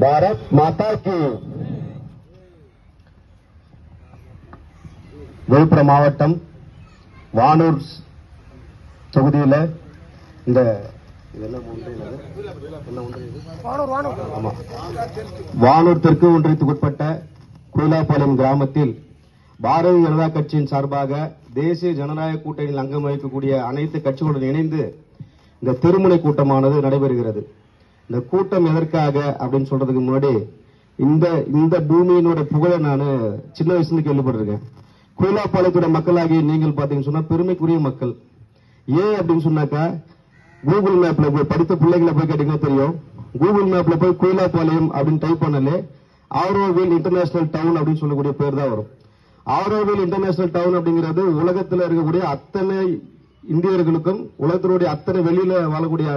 பாரத் மாதா கி. விழுப்புரம் மாவட்டம் வானூர் தொகுதியில் இந்த வானூர் தெற்கு ஒன்றியத்துக்கு உட்பட்ட குயிலாப்பாளையம் கிராமத்தில் பாரதிய ஜனதா கட்சியின் சார்பாக தேசிய ஜனநாயக கூட்டணியில் அங்கம் வகிக்கக்கூடிய அனைத்து கட்சிகளுடன் இணைந்து இந்த திருமுனை கூட்டமானது நடைபெறுகிறது. இந்த கூட்டம் எதற்காக அப்படின்னு சொல்றதுக்கு முன்னாடி இந்த பூமியினோட புகழை நான் சின்ன வயசுல கேள்விப்பட்டிருக்கேன். குயிலாப்பாளையத்தோட மக்களாகி நீங்கள் பாத்தீங்கன்னு சொன்னா பெருமைக்குரிய மக்கள். ஏன் அப்படின்னு சொன்னாக்கா, கூகுள் மேப்ல போய் படித்த பிள்ளைகளை போய் கேட்டீங்கன்னா தெரியும். கூகுள் மேப்ல போய் குயிலாப்பாளையம் அப்படின்னு டைப் பண்ணலே ஆரோவில் இன்டர்நேஷனல் டவுன் அப்படின்னு சொல்லக்கூடிய பேர் தான் வரும். ஆரோவில் இன்டர்நேஷனல் டவுன் அப்படிங்கிறது உலகத்தில் இருக்கக்கூடிய அத்தனை இந்தியர்களுக்கும் உலகத்தினுடைய அத்தனை வெளியில வாழக்கூடிய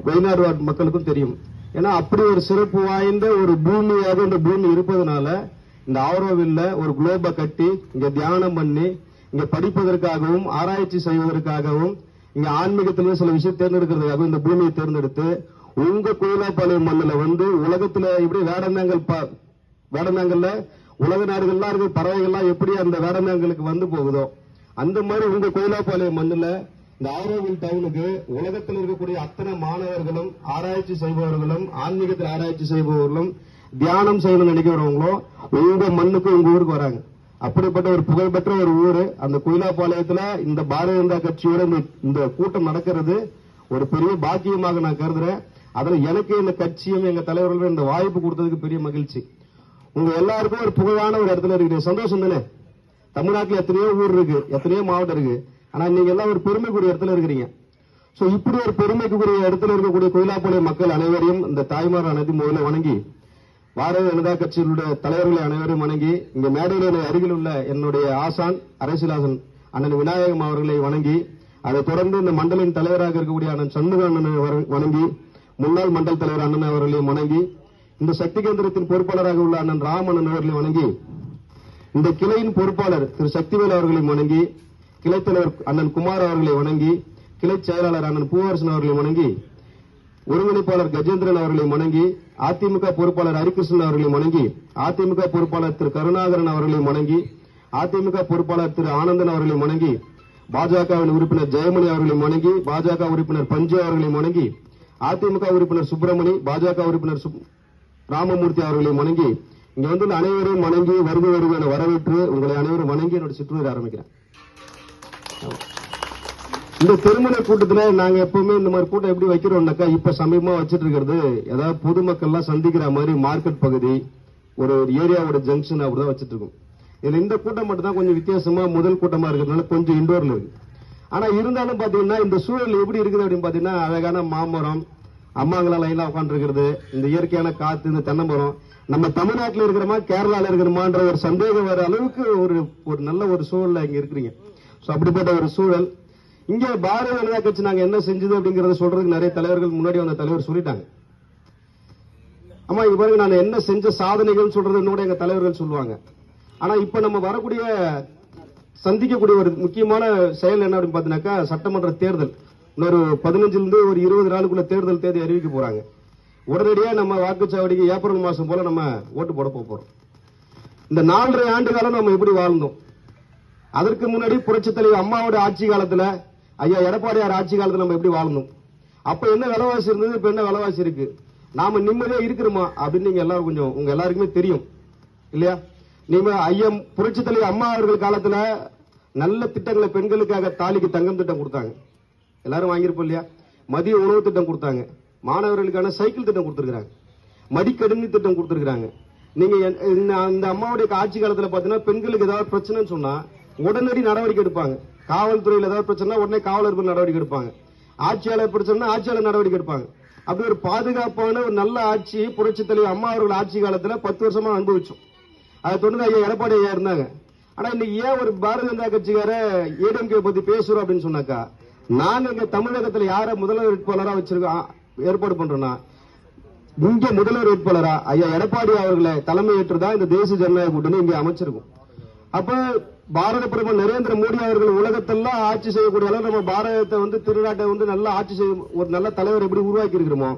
வெளிநாடு மக்களுக்கும் தெரியும். ஏன்னா அப்படி ஒரு சிறப்பு வாய்ந்த ஒரு பூமியாக இந்த பூமி இருப்பதனால இந்த ஆரோவில்ல ஒரு குளோபை கட்டி இங்க தியானம் பண்ணி இங்க படிப்பதற்காகவும் ஆராய்ச்சி செய்வதற்காகவும் இங்க ஆன்மீகத்திலிருந்து சில விஷயம் தேர்ந்தெடுக்கிறதுக்காகவும் இந்த பூமியை தேர்ந்தெடுத்து உங்க குயிலாப்பாளையம் மண்ணில் உலகத்துல இப்படி வேடந்தாங்கல்ல உலக நாடுகள்லாம் இருக்கிற பறவைகள்லாம் எப்படி அந்த வேடந்தாங்களுக்கு வந்து போகுதோ அந்த மாதிரி உங்க குயிலாப்பாளையம் மண்ணில் இந்த ஆரோவில் டவுனுக்கு உலகத்தில் இருக்கக்கூடிய அத்தனை மாணவர்களும் ஆராய்ச்சி செய்பவர்களும் ஆன்மீகத்தில் ஆராய்ச்சி செய்பவர்களும் தியானம் செய்யணும்னு நினைக்கிறவங்களும் உங்க மண்ணுக்கு உங்க ஊருக்கு வராங்க. அப்படிப்பட்ட ஒரு புகழ்பெற்ற ஒரு ஊரு அந்த குயிலாப்பாளையத்துல இந்த பாரதிய ஜனதா கட்சியோட இந்த கூட்டம் நடக்கிறது ஒரு பெரிய பாக்கியமாக நான் கருதுறேன். அதுல எனக்கு இந்த கட்சியும் எங்க தலைவர்களும் இந்த வாய்ப்பு கொடுத்ததுக்கு பெரிய மகிழ்ச்சி. உங்க எல்லாருக்கும் ஒரு புகழான ஒரு இடத்துல இருக்கு, சந்தோஷம் தானே? தமிழ்நாட்டில் எத்தனையோ ஊர் இருக்கு, எத்தனையோ மாவட்டம் இருக்கு, ஆனா நீங்க எல்லாம் ஒரு பெருமைக்குரிய இடத்துல இருக்கிறீங்க. சோ இப்படி ஒரு பெருமைக்குரிய இடத்துல இருக்கக்கூடிய குயிலாப்பாளையம் மக்கள் அனைவரையும் இந்த தாய்மார் அனைத்து முதல்ல வணங்கி பாரதிய ஜனதா கட்சியினுடைய தலைவர்களை அனைவரையும் வணங்கி இங்க மேடையில் அருகில் உள்ள என்னுடைய ஆசான் அரசியலாசன் அண்ணன் விநாயகம் அவர்களை வணங்கி அதை தொடர்ந்து இந்த மண்டலின் தலைவராக இருக்கக்கூடிய அண்ணன் சண்முக அண்ணனை வணங்கி முன்னாள் மண்டல் தலைவர் அண்ணன் அவர்களையும் வணங்கி இந்த சக்தி கேந்திரத்தின் பொறுப்பாளராக உள்ள அண்ணன் ராமண்ணன் அவர்களை வணங்கி இந்த கிளையின் பொறுப்பாளர் திரு சக்திவேல் அவர்களையும் வணங்கி கிளை தலைவர் அண்ணன் குமார் அவர்களை வணங்கி கிளை செயலாளர் அண்ணன் பூவரசன் அவர்களை வணங்கி ஒருங்கிணைப்பாளர் கஜேந்திரன் அவர்களை வணங்கி அதிமுக பொறுப்பாளர் ஹரிகிருஷ்ணன் அவர்களை வணங்கி அதிமுக பொறுப்பாளர் திரு கருணாகரன் அவர்களை வணங்கி அதிமுக பொறுப்பாளர் திரு ஆனந்தன் அவர்களை வணங்கி பாஜகவின் உறுப்பினர் ஜெயமணி அவர்களை வணங்கி பாஜக உறுப்பினர் பஞ்சு அவர்களை வணங்கி அதிமுக உறுப்பினர் சுப்பிரமணி பாஜக உறுப்பினர் ராமமூர்த்தி அவர்களை வணங்கி இங்க வந்து அனைவரையும் வணங்கி வருக என வரவேற்று உங்களை அனைவரும் வணங்கி என்னோட சிற்றுரை ஆரம்பிக்கிறேன். இந்த திருமண கூட்டத்தில் நாங்க எப்பவுமே இந்த மாதிரி கூட்டம் எப்படி வைக்கிறோம்னாக்கா இப்ப சமீபமா வச்சிட்டு இருக்கிறது ஏதாவது பொதுமக்கள் எல்லாம் சந்திக்கிற மாதிரி மார்க்கெட் பகுதி ஒரு ஏரியாவோட ஜங்ஷன் அப்படிதான் வச்சிட்டு இருக்கோம். இதுல இந்த கூட்டம் மட்டும் தான் கொஞ்சம் வித்தியாசமா முதல் கூட்டமா இருக்கிறதுனால கொஞ்சம் இண்டோர்ல இருக்கு. ஆனா இருந்தாலும் பாத்தீங்கன்னா இந்த சூழல் எப்படி இருக்குது அப்படின்னு பாத்தீங்கன்னா அழகான மாமரம் அம்மாங்களா லைன்ல உட்காந்து இருக்கிறது, இந்த இயற்கையான காத்து, இந்த தென்னமரம் நம்ம தமிழ்நாட்டில் இருக்கிறோமா கேரளால இருக்கிறோமான்ற ஒரு சந்தேகம் வர அளவுக்கு ஒரு நல்ல ஒரு சூழல்ல இங்க இருக்கிறீங்க. அப்படிப்பட்ட ஒரு சூழல் இங்க பாரதிய ஜனதா கட்சி நாங்க என்ன செஞ்சது அப்படிங்கறத சொல்றதுக்கு நிறைய தலைவர்கள் முன்னாடி வந்த தலைவர் சொல்லிட்டாங்க. ஆமா இங்க பாருங்க நான் என்ன செஞ்ச சாதனைகள் சொல்றது என்னோட எங்க தலைவர்கள் சொல்லுவாங்க. ஆனா இப்ப நம்ம வரக்கூடிய சந்திக்கக்கூடிய ஒரு முக்கியமான செயல் என்ன அப்படின்னு பாத்தீங்கன்னாக்கா சட்டமன்ற தேர்தல். இன்னொரு 15 ஒரு 20 நாளுக்குள்ள தேர்தல் தேதி அறிவிக்க போறாங்க. உடனடியா நம்ம வாக்குச்சாவடிக்கு ஏப்ரல் மாசம் போல நம்ம ஓட்டு போட போறோம். இந்த 4.5 ஆண்டு காலம் நம்ம எப்படி வாழ்ந்தோம், அதற்கு முன்னாடி புரட்சித் தலைவர் அம்மாவோட ஆட்சி காலத்துல ஐயா எடப்பாடியார் ஆட்சி காலத்துல நம்ம எப்படி வாழ்ந்தோம், அப்ப என்ன விலைவாசி இருந்தது, இப்ப என்ன விலைவாசி இருக்கு, நாம நிம்மதியா இருக்கிறோமா அப்படின்னு நீங்க எல்லாரும் கொஞ்சம் உங்க எல்லாருக்குமே தெரியும் இல்லையா? நீங்க ஐயா புரட்சித் தலைவர் அம்மா அவர்கள் காலத்துல நல்ல திட்டங்களை பெண்களுக்காக தாலிக்கு தங்கம் திட்டம் கொடுத்தாங்க, எல்லாரும் வாங்கியிருப்போம் இல்லையா? மதிய உணவு திட்டம் கொடுத்தாங்க, மாணவர்களுக்கான சைக்கிள் திட்டம் கொடுத்திருக்காங்க, மடிக்கணினி திட்டம் கொடுத்திருக்காங்க. நீங்க இந்த அம்மாவுடைய ஆட்சி காலத்துல பாத்தீங்கன்னா பெண்களுக்கு ஏதாவது பிரச்சனைன்னு சொன்னா உடனடி நடவடிக்கை எடுப்பாங்க. காவல்துறையில் ஏதாவது பிரச்சனை உடனே காவலர்கள் நடவடிக்கை எடுப்பாங்க, ஆட்சியாளர் பிரச்சனை ஆட்சியாளர் நடவடிக்கை எடுப்பாங்க. அப்படி ஒரு பாதுகாப்பான ஒரு நல்ல ஆட்சி புரட்சித் தலைவர் அம்மா அவர்கள் ஆட்சி காலத்துல 10 வருஷமா அனுபவிச்சோம். அதை தொடர்ந்து ஐயா எடப்பாடி ஐயா இருந்தாங்க. ஆனா இன்னைக்கு ஏன் ஒரு பாரதிய ஜனதா கட்சிக்கார ஏடிஎம்கே பத்தி பேசுறோம் அப்படின்னு சொன்னாக்கா, நாங்க இங்க தமிழகத்துல யார முதல்வர் வேட்பாளரா வச்சிருக்கோம் ஏற்பாடு பண்றோம்னா இங்க முதல்வர் வேட்பாளரா ஐயா எடப்பாடி அவர்களை தலைமை ஏற்றுதான் இந்த தேசிய ஜனநாயக கூட்டணி இங்க அமைச்சிருக்கும். அப்ப பாரத பிரதமர் நரேந்திர மோடி அவர்கள் உலகத்தெல்லாம் ஆட்சி செய்யக்கூடிய அளவு நம்ம பாரதத்தை வந்து திருநாட்டை வந்து நல்லா ஆட்சி செய்ய ஒரு நல்ல தலைவர் எப்படி உருவாக்கி இருக்கிறோமோ,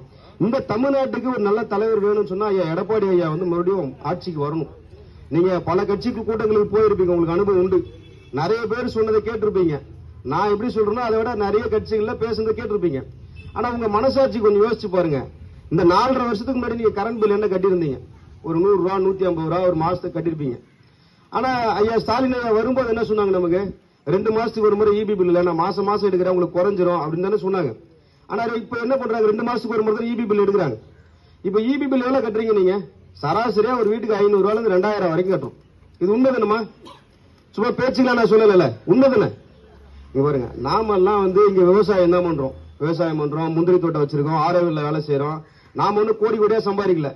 இந்த தமிழ்நாட்டுக்கு ஒரு நல்ல தலைவர் வேணும்னு சொன்னா ஐயா எடப்பாடி ஐயா வந்து மறுபடியும் ஆட்சிக்கு வரணும். நீங்க பல கட்சிக்கு கூட்டங்களுக்கு போயிருப்பீங்க, உங்களுக்கு அனுபவம் உண்டு. நிறைய பேர் சொன்னதை கேட்டிருப்பீங்க. நான் எப்படி சொல்றேனோ அதை விட நிறைய கட்சிகள்ல பேசுனதை கேட்டிருப்பீங்க. ஆனா உங்க மனசாட்சி கொஞ்சம் யோசிச்சு பாருங்க. இந்த 4.5 வருஷத்துக்கு முன்னாடி நீங்க கரண்ட் பில் என்ன கட்டியிருந்தீங்க? ஒரு 100 ரூபா 150 ரூபா ஒரு மாசத்துக்கு கட்டிருப்பீங்க. ஆனா ஐயா ஸ்டாலின் ஐயா வரும்போது என்ன சொன்னாங்க? நமக்கு 2 மாசத்துக்கு ஒரு முறை இபி பில் இல்ல, நான் மாசம் மாசம் எடுக்கிறேன், உங்களுக்கு குறைஞ்சிரும் அப்படின்னு தானே சொன்னாங்க. ஆனா இப்ப என்ன பண்றாங்க? 2 மாசத்துக்கு ஒரு முறை இபி பில் எடுக்கிறாங்க. இப்ப இபி பில் எவ்வளவு கட்டுறீங்க நீங்க? சராசரியா ஒரு வீட்டுக்கு 500 ரூபாயில இருந்து 2000 வரைக்கும் கட்டுறோம். இது உண்மை தானமா? சும்மா பேச்சுக்கலாம் நான் சொல்லல, உண்மை தானே? இங்க பாருங்க, நாமெல்லாம் வந்து இங்க விவசாயம் தான் பண்றோம், விவசாயம் பண்றோம், முந்திரி தோட்டம் வச்சிருக்கோம், ஆரோவில் வேலை செய்யறோம். நாம ஒண்ணு கோடி கோடியா சம்பாதிக்கல.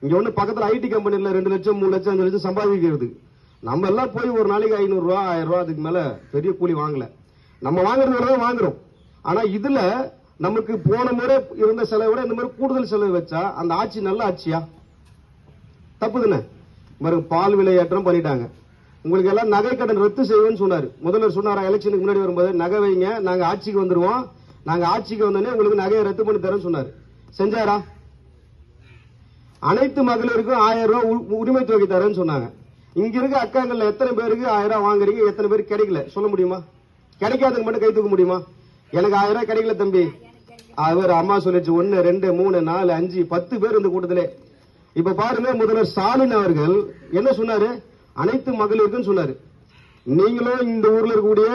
இங்க ஒண்ணு பக்கத்துல ஐடி கம்பெனில 2 லட்சம் 3 லட்சம் 5 லட்சம் சம்பாதிக்கிறது. நம்ம எல்லாம் போய் ஒரு நாளைக்கு 500 ரூபா 1000 ரூபா அதுக்கு மேல பெரிய கூலி வாங்கல. நம்ம வாங்குறதுல வாங்குறோம். ஆனா இதுல நமக்கு போன முறை இருந்த செலவை விட இந்த மாதிரி கூடுதல் செலவு வச்சா அந்த ஆட்சி நல்ல ஆட்சியா? தப்பு தானே? பால் விலை ஏற்றம் பண்ணிட்டாங்க. உங்களுக்கு எல்லாம் நகை கடன் ரத்து செய்வோம்னு சொன்னாரு முதல்வர். சொன்னாரா எலெக்ஷனுக்கு முன்னாடி வரும்போது? நகை வைங்க, நாங்க ஆட்சிக்கு வந்துருவோம், நாங்க ஆட்சிக்கு வந்தோடனே உங்களுக்கு நகையை ரத்து பண்ணி தரேன்னு சொன்னாரு. செஞ்சாரா? அனைத்து மகளிருக்கும் 1000 ரூபாய் உரிமை தொகை தரேன்னு சொன்னாங்க. இங்க இருக்க அக்காங்கள்ல எத்தனை பேருக்கு 1000 ரூபாய் வாங்குறீங்க? எத்தனை பேருக்கு கிடைக்கல சொல்ல முடியுமா? கிடைக்காதவங்க மட்டும் கை தூக்க முடியுமா? எனக்கு 1000 ரூபாய் கிடைக்கல தம்பி. அவர் அம்மா சொல்லிச்சு 1 2 3 4 5 10 பேர் இந்த கூட்டத்திலே. இப்ப பாருங்க, முதல்வர் ஸ்டாலின் அவர்கள் என்ன சொன்னாரு? அனைத்து மகளிருக்கும் சொன்னாரு. நீங்களும் இந்த ஊர்ல இருக்கக்கூடிய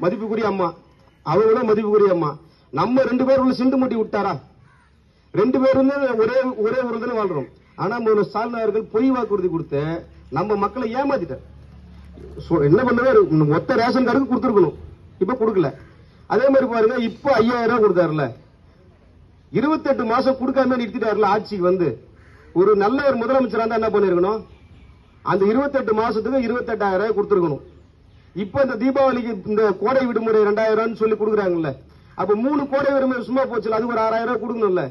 மதிப்புக்குரிய அம்மா, அவங்களும் மதிப்புக்குரிய அம்மா, நம்ம 2 பேர் உள்ள சிந்து முட்டி விட்டாரா? 2 பேரும் ஒரே ஊர்ல தானே வாழ்றோம். ஆனா முதல்வர் ஸ்டாலின் அவர்கள் பொய் வாக்குறுதி கொடுத்து நம்ம மக்களை ஏமாத்திட்டார். என்ன பண்ணுவாரு? மொத்த ரேஷன் கார்டுக்கு கொடுத்துருக்கணும், இப்ப கொடுக்கல. அதே மாதிரி பாருங்க, இப்ப 5000 ரூபாய் கொடுத்தாருல, 28 மாசம் கொடுக்காம நிறுத்திட்டாருல. ஆட்சிக்கு வந்து ஒரு நல்ல ஒரு முதலமைச்சரா இருந்தா என்ன பண்ணிருக்கணும்? அந்த 28 மாசத்துக்கு 28,000 ரூபாய் கொடுத்துருக்கணும். இப்ப இந்த தீபாவளிக்கு இந்த கோடை விடுமுறை 2000 சொல்லி கொடுக்குறாங்கல்ல, அப்ப 3 கோடை விடுமுறை சும்மா போச்சுல, அது ஒரு 6000 ரூபாய் கொடுக்கணும்ல.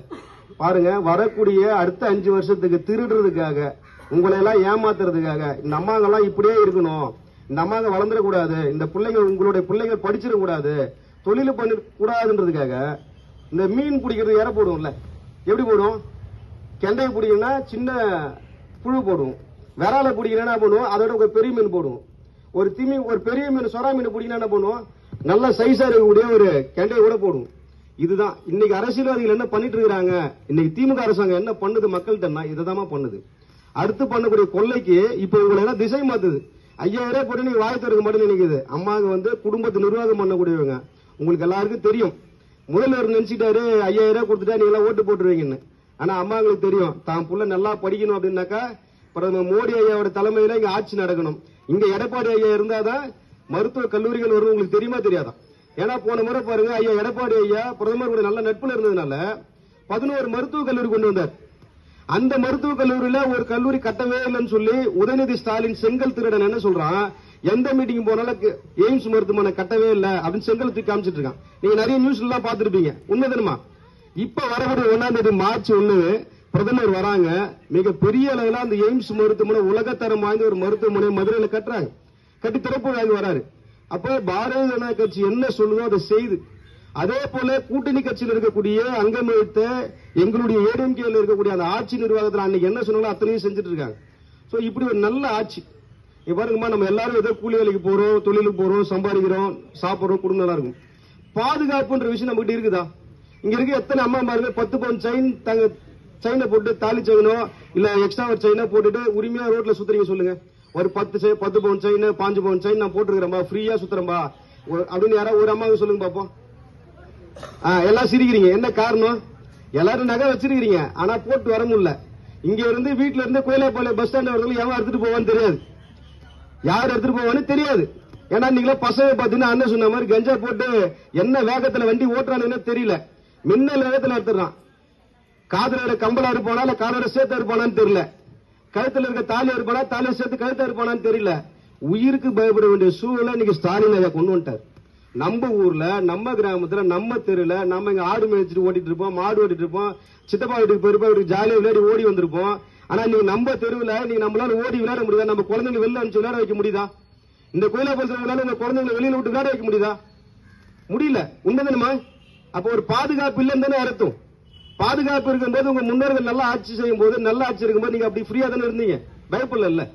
பாருங்க, வரக்கூடிய அடுத்த 5 வருஷத்துக்கு திருடுறதுக்காக, உங்களை எல்லாம் ஏமாத்துறதுக்காக இந்த அம்மாங்கெல்லாம் இப்படியே இருக்கணும், இந்த அம்மாங்க வளர்ந்துடக்கூடாது, இந்த பிள்ளைங்க உங்களுடைய பிள்ளைங்க படிச்சிடக்கூடாது, தொழில் பண்ண கூடாதுன்றதுக்காக இந்த மீன் பிடிக்கிறது இற போடுவோம்ல. எப்படி போடுவோம்? கெண்டையை பிடிக்கணும்னா சின்ன புழு போடுவோம், விரால பிடிக்கணும்னா என்ன பண்ணுவோம்? அதோட ஒரு பெரிய மீன் போடுவோம். ஒரு பெரிய மீன் சொரா மீன் பிடிக்கணும் என்ன பண்ணுவோம்? நல்ல சைஸா இருக்கக்கூடிய ஒரு கெண்டையை கூட போடுவோம். இதுதான் இன்னைக்கு அரசியல்வாதிகள் என்ன பண்ணிட்டு இருக்காங்க. இன்னைக்கு திமுக அரசாங்கம் என்ன பண்ணுது மக்கள்கிட்ட? இதுதான் பண்ணுது. அடுத்து பண்ணக்கூடிய கொள்ளைக்கு இப்ப உங்களை எல்லாம் திசை மாத்துது. 5000 ரூபாய் போட்டு நீங்க வாய் திறக்க மட்டும் நினைக்குது. அம்மாங்க வந்து குடும்பத்தை நிர்வாகம் பண்ணக்கூடியவங்க. உங்களுக்கு எல்லாருக்கும் தெரியும், முதல்வர் நினைச்சிட்டாரு 5000 ரூபாய் கொடுத்துட்டா நீங்க எல்லாம் ஓட்டு போட்டுருவீங்கன்னு. ஆனா அம்மாங்களுக்கு தெரியும், தான் புள்ள நல்லா படிக்கணும் அப்படின்னாக்கா பிரதமர் மோடி ஐயாவோட தலைமையில இங்க ஆட்சி நடக்கணும். இங்க எடப்பாடி ஐயா இருந்தாதான் மருத்துவ கல்லூரிகள் வரும். உங்களுக்கு தெரியுமா தெரியாதா? ஏன்னா போன முறை பாருங்க, ஐயா எடப்பாடி ஐயா பிரதமர் நல்ல நட்புல இருந்ததுனால 11 மருத்துவக் கல்லூரி கொண்டு வந்தார். அந்த மருத்துவக் கல்லூரியில ஒரு கல்லூரி கட்டவே இல்லைன்னு சொல்லி உதயநிதி ஸ்டாலின் செங்கல் திருடன் என்ன சொல்றான்? எந்த மீட்டிங் போனாலும் எய்ம்ஸ் மருத்துவமனை கட்டவே இல்லை அப்படின்னு செங்கல் தூக்கி காமிச்சிட்டு இருக்கான். நீங்க நிறைய நியூஸ் எல்லாம் பாத்துருப்பீங்க. உண்மைதானுமா? இப்ப வரக்கூடிய 1ஆம் தேதி மார்ச் 1 பிரதமர் வராங்க. மிக பெரிய அளவில் அந்த எய்ம்ஸ் மருத்துவமனை உலகத்தரம் வாய்ந்த ஒரு மருத்துவமனை மதுரையில் கட்டுறாங்க. கட்டி திறப்பு வாங்கி வராரு. அப்ப பாரதிய ஜனதா கட்சி என்ன சொல்லுதோ அதை செய்து, அதே போல கூட்டணி கட்சியில் இருக்கக்கூடிய அங்கம் வைத்த எங்களுடைய ஏடிஎம்கேல இருக்கக்கூடிய அந்த ஆட்சி நிர்வாகத்தில் அன்னைக்கு என்ன சொன்னாலும் அத்தனையும் செஞ்சுட்டு இருக்காங்க. சோ இப்படி ஒரு நல்ல ஆட்சி. பாருங்கம்மா, நம்ம எல்லாரும் ஏதோ கூலி வேலைக்கு போறோம், தொழிலுக்கு போறோம், சம்பாதிக்கிறோம், சாப்பிடுறோம், குடும்பம் நல்லா இருக்கும். பாதுகாப்புன்ற விஷயம் நம்ம கிட்ட இருக்குதா? இங்க இருக்க எத்தனை அம்மா பாருங்க 10 பவுன் செயின் தங்க செயினை போட்டு தாலி செயினோ இல்ல எக்ஸ்ட்ரா ஒரு செயினோ போட்டுட்டு உரிமையா ரோட்ல சுத்துறீங்க சொல்லுங்க. ஒரு 10 பவுன் செயின் 5 பவுன் செயின் நான் போட்டுருக்கிறேன்பா, ஃப்ரீயா சுத்துறேன்பா அப்படின்னு யாராவது ஒரு அம்மாவுக்கு சொல்லுங்க பாப்போம். எல்லாம் சிரிக்கிறீங்க. என்ன காரணம்? எல்லாரும் நகை வச்சிருக்கீங்க, ஆனா போட்டு வர முடியல. இங்க இருந்து வீட்டுல இருந்து கோயிலாப்பாளையம் பஸ் ஸ்டாண்ட் வரதுல எவன் எடுத்துட்டு போவான்னு தெரியாது, யார் எடுத்துட்டு போவான்னு தெரியாது. ஏன்னா நீங்களா பசங்க பாத்தீங்கன்னா அண்ணன் சொன்ன மாதிரி கஞ்சா போட்டு என்ன வேகத்துல வண்டி ஓட்டுறான்னு தெரியல, மின்னல் வேகத்துல எடுத்துறான். காதலோட கம்பளா இருப்பானா இல்ல காதலோட சேர்த்து இருப்பானான்னு தெரியல, கழுத்துல இருக்க தாலி இருப்பானா தாலியை சேர்த்து கழுத்தா இருப்பானான்னு தெரியல. உயிருக்கு பயப்பட வேண்டிய சூழலை இன்னைக்கு ஸ்டாலின் ஐயா கொண்டு வந்துட்டார். நம்ம ஊர்ல, நம்ம கிராமத்துல, நம்ம தெருல நம்ம இங்க ஆடு மேய்ச்சிட்டு ஓட்டிட்டு இருப்போம், மாடு ஓட்டிட்டு இருப்போம், சித்தப்பா வீட்டுக்கு பெரியப்பா வீட்டுக்கு ஜாலியா விளையாடி ஓடி வந்திருப்போம். ஆனா நீங்க நம்ம தெருவுல நீங்க நம்மளால ஓடி விளையாட முடியுதா? நம்ம குழந்தைங்க வெளில அனுப்பிச்சு விளையாட வைக்க முடியுதா? இந்த கோயிலாபுரத்துல உங்க குழந்தைங்களை வெளியில விட்டு காட வைக்க முடியுதா? முடியல. உண்மைதானமா? அப்ப ஒரு பாதுகாப்பு இல்லைன்னு தானே அர்த்தம். பாதுகாப்பு இருக்கும்போது உங்க முன்னோர்கள் நல்லா ஆட்சி செய்யும் போது, நல்ல ஆட்சி இருக்கும்போது நீங்க அப்படி ஃப்ரீயா தானே இருந்தீங்க, பயப்படல.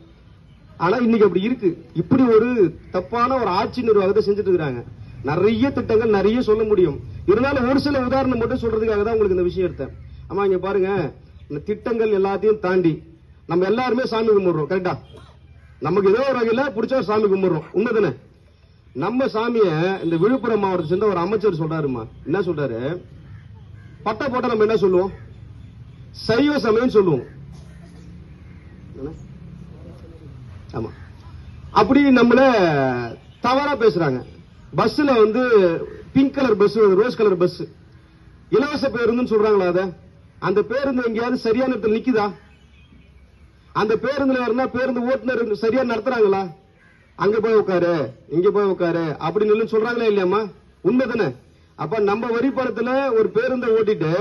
ஆனா இன்னைக்கு அப்படி இருக்கு. இப்படி ஒரு தப்பான ஒரு ஆட்சி நிர்வாகத்தை செஞ்சுட்டு இருக்காங்க. நிறைய திட்டங்கள் நிறைய சொல்ல முடியும். இருந்தாலும் ஒரு சில உதாரணம் மட்டும் சொல்றதுக்காக தான் உங்களுக்கு இந்த விஷயம் எடுத்தேன். ஆமா, இங்க பாருங்க, இந்த திட்டங்கள் எல்லாத்தையும் தாண்டி நம்ம எல்லாருமே சாமி கும்பிடுறோம். கரெக்டா? நமக்கு ஏதோ ஒரு வகையில பிடிச்ச சாமி கும்பிடுறோம். உண்மைதானே? நம்ம சாமிய இந்த விழுப்புரம் மாவட்டத்தை சேர்ந்த ஒரு அமைச்சர் சொல்றாருமா. என்ன சொல்றாரு? பட்டை போட்டா நம்ம என்ன சொல்லுவோம்? சைவ சமயம் சொல்லுவோம். ஆமா, அப்படி நம்மள தவறா பேசுறாங்க. பஸ்ல வந்து pink colour bus, rose colour bus, இலவச பேருந்துன்னு சொல்றாங்களா? அத அந்த பேருந்து எங்கேயாவது சரியான இடத்துல நிக்குதா? அந்த பேருந்துல வரனா பேருந்து ஓட்டுநர் சரியா நடத்துறாங்களா? அங்க போய் உட்காரு, இங்க போய் உட்காரு அப்படின்னு சொல்றாங்களா இல்லையாமா? உண்மைதானே? அப்ப நம்ம வரி பணத்துல ஒரு பேருந்தை ஓட்டிட்டு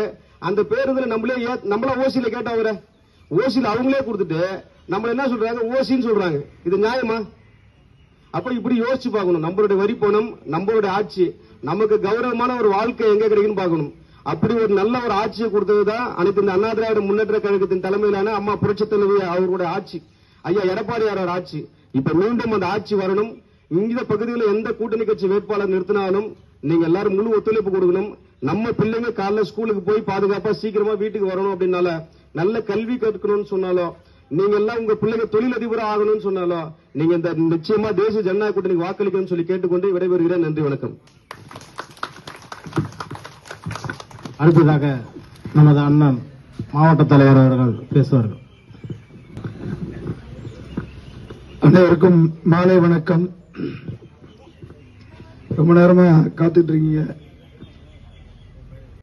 அந்த பேருந்துல நம்மளா ஓசியில கேட்டா வர ஓசியில அவங்களே கொடுத்துட்டு நம்ம என்ன சொல்றாங்க? ஓசின்னு சொல்றாங்க. இது நியாயமா? அப்ப இப்படி யோசிச்சு பார்க்கணும். நம்மளுடைய வரி பணம், நம்மளுடைய ஆட்சி, நமக்கு கௌரவமான ஒரு வாழ்க்கை எங்க கிடைக்குன்னு பார்க்கணும். அப்படி ஒரு நல்ல ஒரு ஆட்சியை கொடுத்ததுதான் அனைத்து இந்த அண்ணா திராவிட முன்னேற்ற கழகத்தின் தலைமையிலான அம்மா புரட்சித் தலைவி அவர்களுடைய ஆட்சி, ஐயா எடப்பாடியாரோட ஆட்சி. இப்ப மீண்டும் அந்த ஆட்சி வரணும். இந்த பகுதியில் எந்த கூட்டணி கட்சி வேட்பாளர் நிறுத்தினாலும் நீங்க எல்லாரும் முழு ஒத்துழைப்பு கொடுக்கணும். நம்ம பிள்ளைங்க காலைல ஸ்கூலுக்கு போய் பாதுகாப்பா சீக்கிரமா வீட்டுக்கு வரணும் அப்படின்னால, நல்ல கல்வி கற்கணும்னு சொன்னாலும், நீங்க எல்லாம் உங்க பிள்ளைங்க தொழிலதிபரா ஆகணும்னு சொன்னாலும், நீங்க இந்த நிச்சயமா தேசிய ஜனநாயக கூட்டணிக்கு வாக்களிக்கணும்னு சொல்லி கேட்டுக்கொண்டு விடைபெறுகிறேன். நன்றி, வணக்கம். அடுத்ததாக நமது அண்ணன் மாவட்ட தலைவர் அவர்கள் பேசுவார்கள். அனைவருக்கும் மாலை வணக்கம். ரொம்ப நேரமா காத்துட்டு இருக்கீங்க.